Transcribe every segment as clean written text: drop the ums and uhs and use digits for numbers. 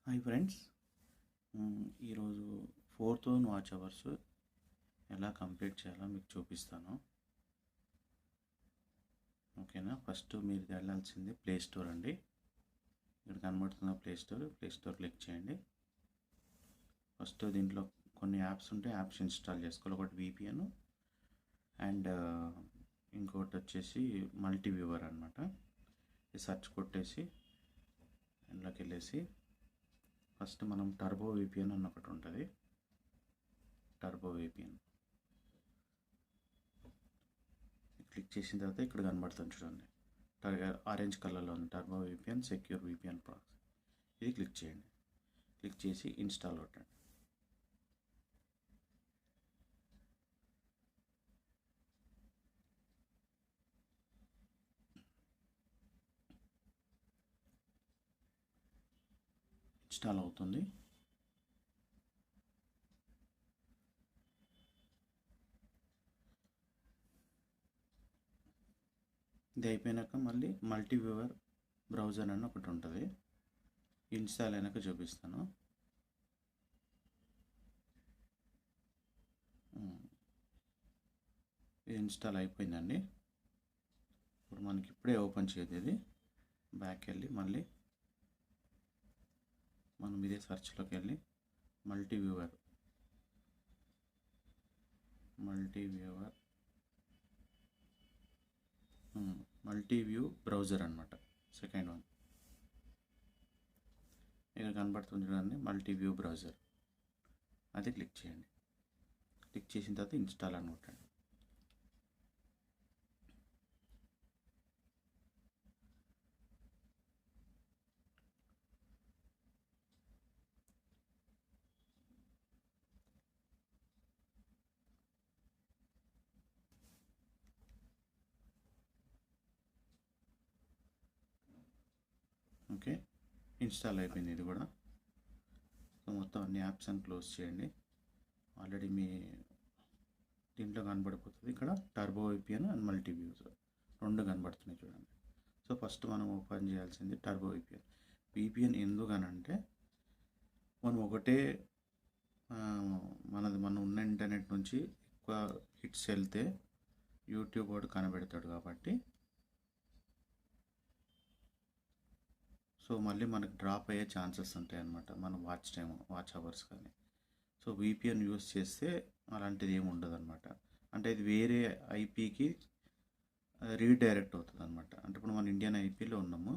Hi friends. ఈరోజు 4000 watch hours ఎలా complete చేయాలో మీకు చూపిస్తాను. ఓకేనా? ఫస్ట్ మీరు వెళ్ళాల్సింది ప్లే స్టోర్ అండి. ఇక్కడ కనబడుతున్న ప్లే స్టోర్ క్లిక్ చేయండి. ఫస్ట్ దీంట్లో కొన్ని యాప్స్ ఉంటాయి, యాప్స్ ఇన్స్టాల్ చేసుకోవాలి. ఒకటి VPN అండ్ ఇంకోటి వచ్చేసి మల్టీ వ్యూవర్ అనమాట. ఈ సెర్చ్ కొట్టేసి ఇంట్లోకి వెళ్ళేసి ఫస్ట్ మనం టర్బో VPN అని ఒకటి ఉంటుంది. టర్బో VPN క్లిక్ చేసిన తర్వాత ఇక్కడ కనబడుతుంది చూడండి, ఆరెంజ్ కలర్లో ఉంది turbo VPN secure VPN proxy. ఇది క్లిక్ చేయండి. క్లిక్ చేసి ఇన్స్టాల్ కొట్టండి. ఇన్స్టాల్ అవుతుంది. ఇది అయిపోయాక మళ్ళీ మల్టీ వ్యూవర్ బ్రౌజర్ అని ఒకటి ఉంటుంది. ఇన్స్టాల్ అయినాక చూపిస్తాను. ఇది ఇన్స్టాల్ అయిపోయిందండి. ఇప్పుడు మనకి ఇప్పుడే ఓపెన్ చేయదు. ఇది బ్యాక్ వెళ్ళి మళ్ళీ మనం ఇదే సెర్చ్లోకి వెళ్ళి మల్టీ వ్యూ బ్రౌజర్ అనమాట. సెకండ్ వన్ ఇక్కడ కనబడుతుంది చూడండి, మల్టీ వ్యూ బ్రౌజర్. అది క్లిక్ చేయండి. క్లిక్ చేసిన తర్వాత ఇన్స్టాల్ అని కొట్టండి. ఓకే, ఇన్స్టాల్ అయిపోయింది ఇది కూడా. సో మొత్తం అన్ని యాప్స్ అని క్లోజ్ చేయండి. ఆల్రెడీ మీ దీంట్లో కనబడిపోతుంది. ఇక్కడ turbo VPN and multi views రెండు కనబడుతున్నాయి చూడండి. సో ఫస్ట్ మనం ఓపెన్ చేయాల్సింది టర్బో VPN. ఎందుకనంటే మనం ఒకటే మనం ఉన్న ఇంటర్నెట్ నుంచి ఎక్కువ హిట్స్ వెళ్తే యూట్యూబ్ వాడు కనబెడతాడు కాబట్టి. సో మళ్ళీ మనకు డ్రాప్ అయ్యే ఛాన్సెస్ ఉంటాయి అన్నమాట, మన వాచ్ అవర్స్ కానీ. సో VPN యూస్ చేస్తే అలాంటిది ఏమి ఉండదు అనమాట. అంటే ఇది వేరే IPకి రీడైరెక్ట్ అవుతుంది అనమాట. అంటే ఇప్పుడు మన ఇండియన్ IPలో ఉన్నాము.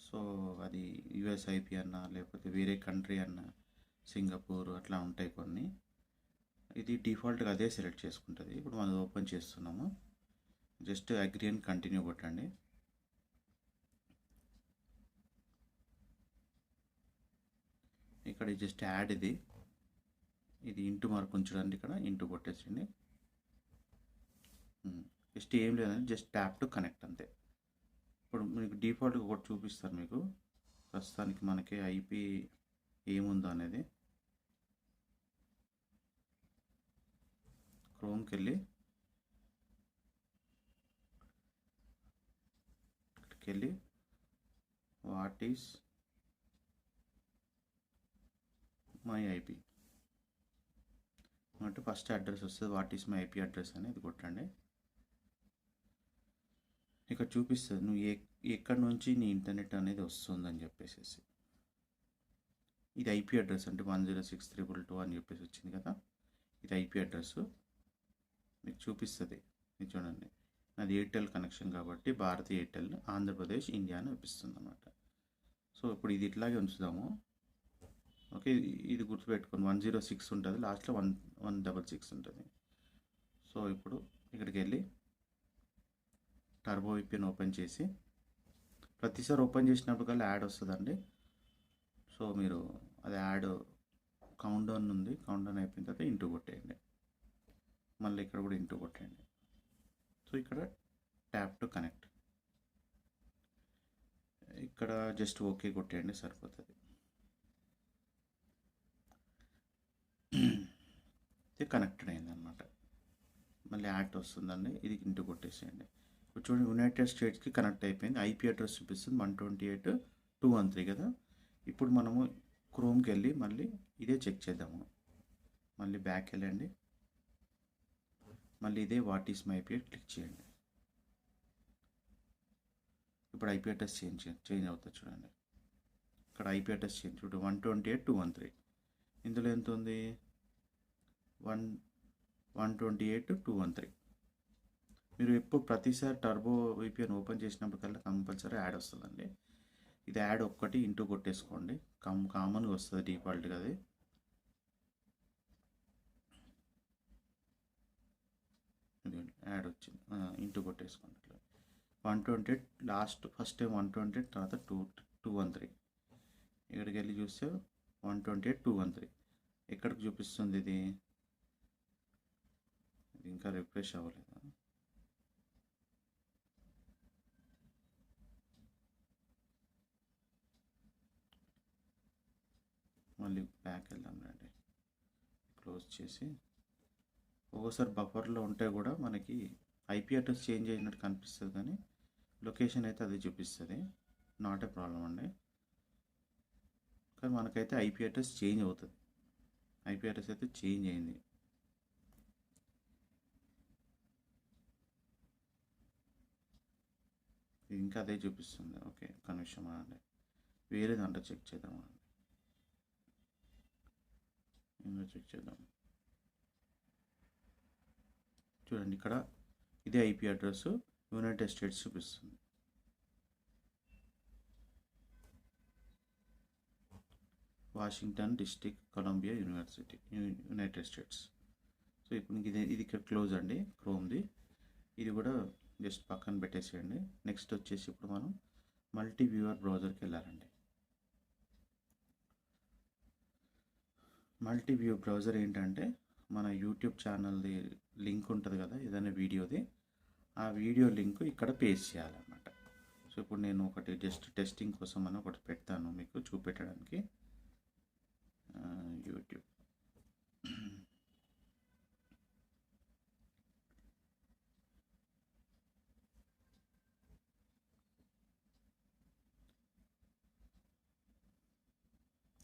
సో అది US IP అన్నా లేకపోతే వేరే కంట్రీ అన్నా, సింగపూర్ అట్లా ఉంటాయి కొన్ని. ఇది డిఫాల్ట్గా అదే సెలెక్ట్ చేసుకుంటుంది. ఇప్పుడు మనం ఓపెన్ చేస్తున్నాము. జస్ట్ అగ్రీ అండ్ కంటిన్యూ కొట్టండి. ఇక్కడ జస్ట్ యాడ్ ఇది ఇంటూ మార్క్ ఉంచడానికి ఇక్కడ ఇంటూ కొట్టేసింది. జస్ట్ ఏం లేదండి, జస్ట్ ట్యాప్ టు కనెక్ట్ అంతే. ఇప్పుడు మీకు డిఫాల్ట్గా ఒకటి చూపిస్తారు మీకు ప్రస్తుతానికి మనకి IP ఏముందో అనేది. క్రోమ్కి వెళ్ళి ఇక్కడికి వెళ్ళి వాట్ ఈస్ మై IP అంటే ఫస్ట్ అడ్రస్ వస్తుంది. What is my IP address అని ఇది కొట్టండి. ఇక్కడ చూపిస్తుంది నువ్వు ఎక్కడి నుంచి నీ ఇంటర్నెట్ అనేది వస్తుందని చెప్పేసి. ఇది IP అడ్రస్ అంటే 106.322 అని చెప్పేసి వచ్చింది కదా, ఇది IP అడ్రస్ మీకు చూపిస్తుంది. ఇది చూడండి, నాది ఎయిర్టెల్ కనెక్షన్ కాబట్టి భారతీ ఎయిర్టెల్ ఆంధ్రప్రదేశ్ ఇండియా అని చూపిస్తుంది అన్నమాట. సో ఇప్పుడు ఇది ఇట్లాగే ఉంచుదాము. ఓకే, ఇది గుర్తుపెట్టుకోండి, 106 ఉంటుంది, లాస్ట్లో 166 ఉంటుంది. సో ఇప్పుడు ఇక్కడికి వెళ్ళి టర్బో VPN ఓపెన్ చేసి ప్రతిసారి ఓపెన్ చేసినప్పుడు కల్లా యాడ్ వస్తుందండి. సో మీరు అది యాడ్ కౌంట్ డౌన్ ఉంది, కౌంట్ డౌన్ అయిపోయిన తర్వాత ఇంటూ కొట్టేయండి. మళ్ళీ ఇక్కడ కూడా ఇంటూ కొట్టండి. సో ఇక్కడ ట్యాప్ టు కనెక్ట్, ఇక్కడ జస్ట్ ఓకే కొట్టేయండి సరిపోతుంది. ఇది కనెక్టెడ్ అయిందనమాట. మళ్ళీ యాడ్ వస్తుందండి, ఇది ఇంటూ కొట్టేసేయండి. ఇప్పుడు చూడండి, యునైటెడ్ స్టేట్స్కి కనెక్ట్ అయిపోయింది. IP అడ్రస్ చూపిస్తుంది 128.213 కదా. ఇప్పుడు మనము క్రోమ్కి వెళ్ళి మళ్ళీ ఇదే చెక్ చేద్దాము. మళ్ళీ బ్యాక్ వెళ్ళండి, మళ్ళీ ఇదే what is my IP click చేయండి. ఇప్పుడు ఐపీ అడ్రస్ చేంజ్ అవుతుంది చూడండి. ఇక్కడ ఐపీ అడ్రస్ చేంజ్ చూడు 128.213. ఇందులో ఎంత ఉంది? 128.213. మీరు ఎప్పుడు ప్రతిసారి టర్బో విపిఎన్ ఓపెన్ చేసినప్పటికల్లా కంపల్సరీ యాడ్ వస్తుందండి. ఇది యాడ్ ఒక్కటి ఇంటూ కొట్టేసుకోండి, కామన్గా వస్తుంది డిఫాల్ట్గా. అది యాడ్ వచ్చింది, ఇంటూ కొట్టేసుకోండి. ఇట్లా 128 లాస్ట్ ఫస్ట్ టైం 128, తర్వాత 213. ఇక్కడికి వెళ్ళి చూస్తే 128.213 ఎక్కడికి చూపిస్తుంది? ఇది ఇంకా రిఫ్రెష్ అవ్వలేదు. మళ్ళీ బ్యాక్ వెళ్దాం రండి, క్లోజ్ చేసి. ఒక్కోసారి బఫర్లో ఉంటే కూడా మనకి ఐపీ అడ్రస్ చేంజ్ అయినట్టు కనిపిస్తుంది, కానీ లొకేషన్ అయితే అది చూపిస్తుంది. నాట్ ఏ ప్రాబ్లం అండి. కానీ మనకైతే ఐపీ అడ్రస్ చేంజ్ అవుతుంది. ఐపీ అడ్రస్ అయితే చేంజ్ అయింది. ఇంకా అదే చూపిస్తుంది. ఓకే, కనెక్షన్ అండి. వేరే దాంట్లో చెక్ చేద్దాం అండి. ఇంకా చెక్ చేద్దాం. చూడండి, ఇక్కడ ఇదే ఐపీ అడ్రస్ యునైటెడ్ స్టేట్స్ చూపిస్తుంది. Washington district, Columbia university, United States. So ఇప్పుడు ఇది ఇక్కడ క్లోజ్ అండి క్రోమ్ది. ఇది కూడా జస్ట్ పక్కన పెట్టేసేయండి. నెక్స్ట్ వచ్చేసి ఇప్పుడు మనం మల్టీ వ్యూవర్ బ్రౌజర్కి వెళ్ళాలండి. మల్టీ వ్యూ బ్రౌజర్ ఏంటంటే మన యూట్యూబ్ ఛానల్ది లింక్ ఉంటుంది కదా, ఏదైనా వీడియోది, ఆ వీడియో లింక్ ఇక్కడ పేస్ట్ చేయాలన్నమాట. సో ఇప్పుడు నేను ఒకటి జస్ట్ టెస్టింగ్ కోసం అని ఒకటి పెడతాను మీకు చూపెట్టడానికి. యూట్యూబ్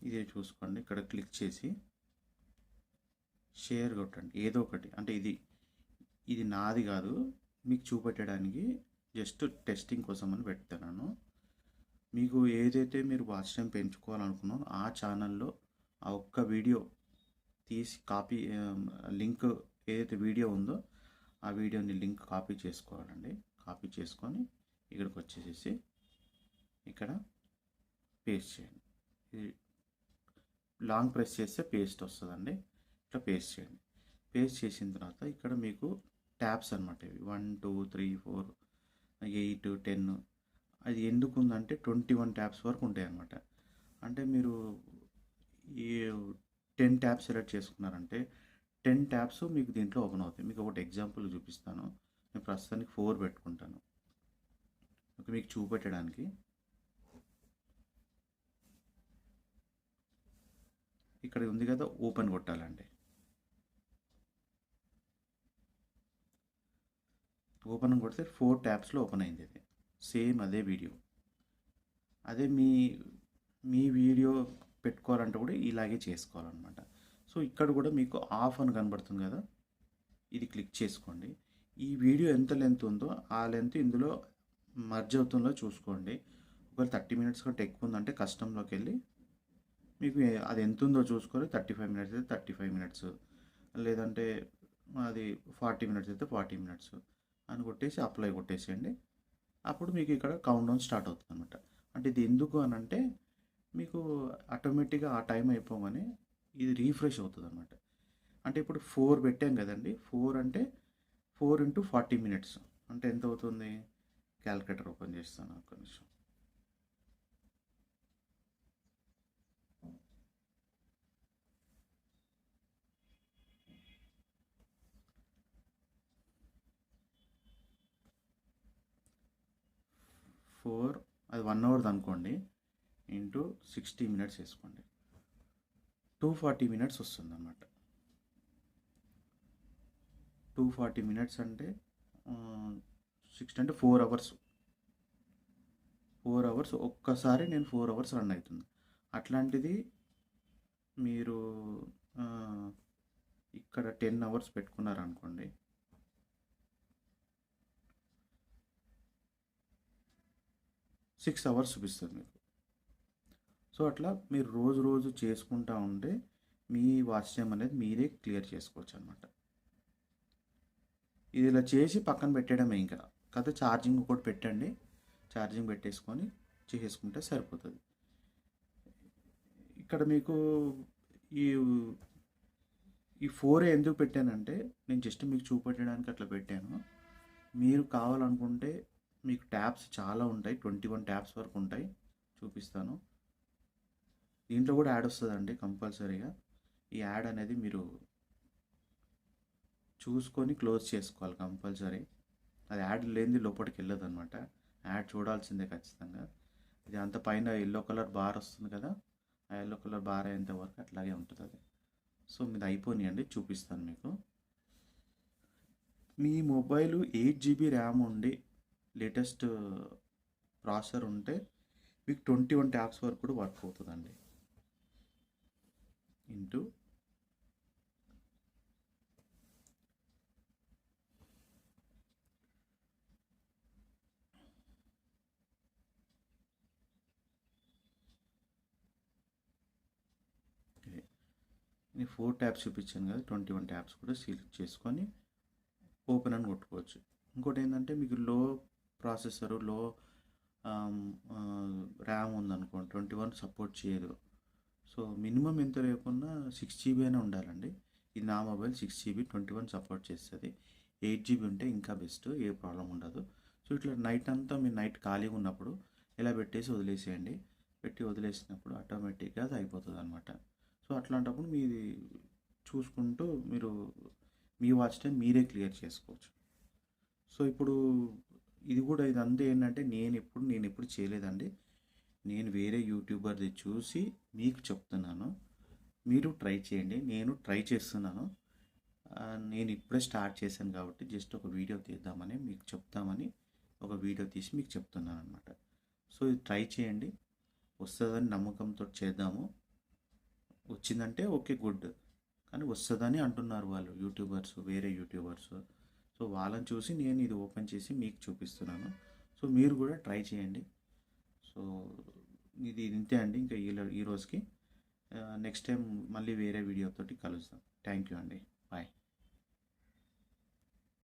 ఇదే చూసుకోండి. ఇక్కడ క్లిక్ చేసి షేర్ కొట్టండి, ఏదో ఒకటి. అంటే ఇది నాది కాదు, మీకు చూపెట్టడానికి జస్ట్ టెస్టింగ్ కోసం అని పెడతాను. మీకు ఏదైతే మీరు వాచ్ టైం పెంచుకోవాలనుకున్నారో ఆ ఛానల్లో ఆ ఒక్క వీడియో తీసి కాపీ లింక్ ఏదైతే వీడియో ఉందో ఆ వీడియోని లింక్ కాపీ చేసుకోవాలండి. కాపీ చేసుకొని ఇక్కడికి వచ్చేసేసి ఇక్కడ పేస్ట్ చేయండి. ఇది లాంగ్ ప్రెస్ చేస్తే పేస్ట్ వస్తుందండి. ఇట్లా పేస్ట్ చేయండి. పేస్ట్ చేసిన తర్వాత ఇక్కడ మీకు ట్యాబ్స్ అనమాట. ఇవి 1 2 3 4 8 10. అది ఎందుకు ఉందంటే 21 ట్యాబ్స్ వరకు ఉంటాయి అన్నమాట. అంటే మీరు ఈ 10 ట్యాబ్స్ సెలెక్ట్ చేసుకున్నారంటే 10 ట్యాబ్స్ మీకు దీంట్లో ఓపెన్ అవుతాయి. మీకు ఒకటి ఎగ్జాంపుల్ చూపిస్తాను. నేను ప్రస్తుతానికి 4 పెట్టుకుంటాను మీకు చూపెట్టడానికి. ఇక్కడ ఉంది కదా, ఓపెన్ కొట్టాలండి. ఓపెన్ కొడితే 4 ట్యాబ్స్లో ఓపెన్ అయింది. ఇది సేమ్ అదే వీడియో. అదే మీ వీడియో పెట్టుకోవాలంటే కూడా ఇలాగే చేసుకోవాలన్నమాట. సో ఇక్కడ కూడా మీకు ఆఫ్ అని కనబడుతుంది కదా, ఇది క్లిక్ చేసుకోండి. ఈ వీడియో ఎంత లెంత్ ఉందో ఆ లెంత్ ఇందులో మర్జ్ అవుతుందో చూసుకోండి. ఒకవేళ 30 మినిట్స్ కంటే ఎక్కువ ఉందంటే కస్టంలోకి వెళ్ళి మీకు అది ఎంత ఉందో చూసుకొని 35 మినిట్స్ అయితే 35 మినిట్స్, లేదంటే అది 40 మినిట్స్ అయితే 40 మినిట్స్ అని కొట్టేసి అప్లై కొట్టేసేయండి. అప్పుడు మీకు ఇక్కడ కౌంట్ డౌన్ స్టార్ట్ అవుతుంది అనమాట. అంటే ఇది ఎందుకు అని అంటే మీకు ఆటోమేటిక్గా ఆ టైం అయిపోగానే ఇది రీఫ్రెష్ అవుతుంది అనమాట. అంటే ఇప్పుడు 4 పెట్టాం కదండి, 4 అంటే 4 × 40 మినిట్స్ అంటే ఎంత అవుతుంది? క్యాల్కులేటర్ ఓపెన్ చేస్తాను ఒక నిమిషం. అది 1 అవర్ది అనుకోండి, ఇంటూ 60 మినిట్స్ వేసుకోండి, 240 మినిట్స్ వస్తుంది అన్నమాట. 240 మినిట్స్ అంటే 60 అంటే 4 అవర్స్. 4 అవర్స్ ఒక్కసారి నేను 4 అవర్స్ రన్ అవుతుంది. అట్లాంటిది మీరు ఇక్కడ 10 అవర్స్ పెట్టుకున్నారనుకోండి, 6 అవర్స్ చూపిస్తుంది మీకు. సో అట్లా మీరు రోజు చేసుకుంటా ఉంటే మీ వాచ్ టైం అనేది మీరే క్లియర్ చేసుకోవచ్చు అనమాట. ఇది ఇలా చేసి పక్కన పెట్టడమే, ఇంకా కాకపోతే ఛార్జింగ్ ఒకటి పెట్టండి, ఛార్జింగ్ పెట్టేసుకొని చేసుకుంటే సరిపోతుంది. ఇక్కడ మీకు ఈ ఈ 4 ఎందుకు పెట్టానంటే, నేను జస్ట్ మీకు చూపెట్టడానికి అట్లా పెట్టాను. మీరు కావాలనుకుంటే మీకు ట్యాబ్స్ చాలా ఉంటాయి, 21 ట్యాబ్స్ వరకు ఉంటాయి, చూపిస్తాను. దీంట్లో కూడా యాడ్ వస్తుందండి కంపల్సరీగా. ఈ యాడ్ అనేది మీరు చూసుకొని క్లోజ్ చేసుకోవాలి కంపల్సరీ. అది యాడ్ లేనిది లోపలికి వెళ్ళదు అనమాట, యాడ్ చూడాల్సిందే ఖచ్చితంగా. ఇది అంత పైన ఎల్లో కలర్ బార్ వస్తుంది కదా, ఆ ఎల్లో కలర్ బార్ అయ్యేంత వరకు అట్లాగే ఉంటుంది అది. సో మీది అయిపోయినాయండి, చూపిస్తాను మీకు. మీ మొబైల్ 8 GB ర్యామ్ ఉండి లేటెస్ట్ ప్రాసెసర్ ఉంటే మీకు 21 ట్యాబ్స్ వరకు కూడా వర్క్ అవుతుందండి. ఇంటూ నేను 4 ట్యాబ్స్ చూపించాను కదా, 21 ట్యాబ్స్ కూడా సెలెక్ట్ చేసుకొని ఓపెన్ అని కొట్టుకోవచ్చు. ఇంకోటి ఏంటంటే మీకు లో ప్రాసెసరు, లో ర్యామ్ ఉందనుకోండి, 21 సపోర్ట్ చేయదు. సో మినిమం ఎంత లేకున్నా 6 GB అయినా ఉండాలండి. ఇది నా మొబైల్ 6 GB 21 సపోర్ట్ చేస్తుంది. 8 GB ఉంటే ఇంకా బెస్ట్, ఏ ప్రాబ్లం ఉండదు. సో ఇట్లా నైట్ అంతా మీరు నైట్ ఖాళీగా ఉన్నప్పుడు ఇలా పెట్టేసి వదిలేసేయండి. పెట్టి వదిలేసినప్పుడు ఆటోమేటిక్గా అది అయిపోతుంది అనమాట. సో అట్లాంటప్పుడు మీది చూసుకుంటూ మీరు మీ వాచ్ టైం మీరే క్లియర్ చేసుకోవచ్చు. సో ఇప్పుడు ఇది కూడా ఇదంతా ఏంటంటే నేను ఎప్పుడు చేయలేదండి. నేను వేరే యూట్యూబర్ది చూసి మీకు చెప్తున్నాను, మీరు ట్రై చేయండి. నేను ట్రై చేస్తున్నాను. నేను ఇప్పుడే స్టార్ట్ చేశాను కాబట్టి జస్ట్ ఒక వీడియో తీద్దామని మీకు చెప్తామని ఒక వీడియో తీసి మీకు చెప్తున్నాను అనమాట. సో ఇది ట్రై చేయండి, వస్తుందని నమ్మకంతో చేద్దాము. వచ్చిందంటే ఓకే గుడ్, కానీ వస్తుందని అంటున్నారు వాళ్ళు యూట్యూబర్స్, వేరే యూట్యూబర్స్. సో వాళ్ళని చూసి నేను ఇది ఓపెన్ చేసి మీకు చూపిస్తున్నాను. సో మీరు కూడా ట్రై చేయండి. సో ఇది ఇంతే అండి, ఇంకా ఈ రోజుకి. నెక్స్ట్ టైం మళ్ళీ వేరే వీడియోతోటి కలుస్తాం. థ్యాంక్ యూ అండి, బాయ్.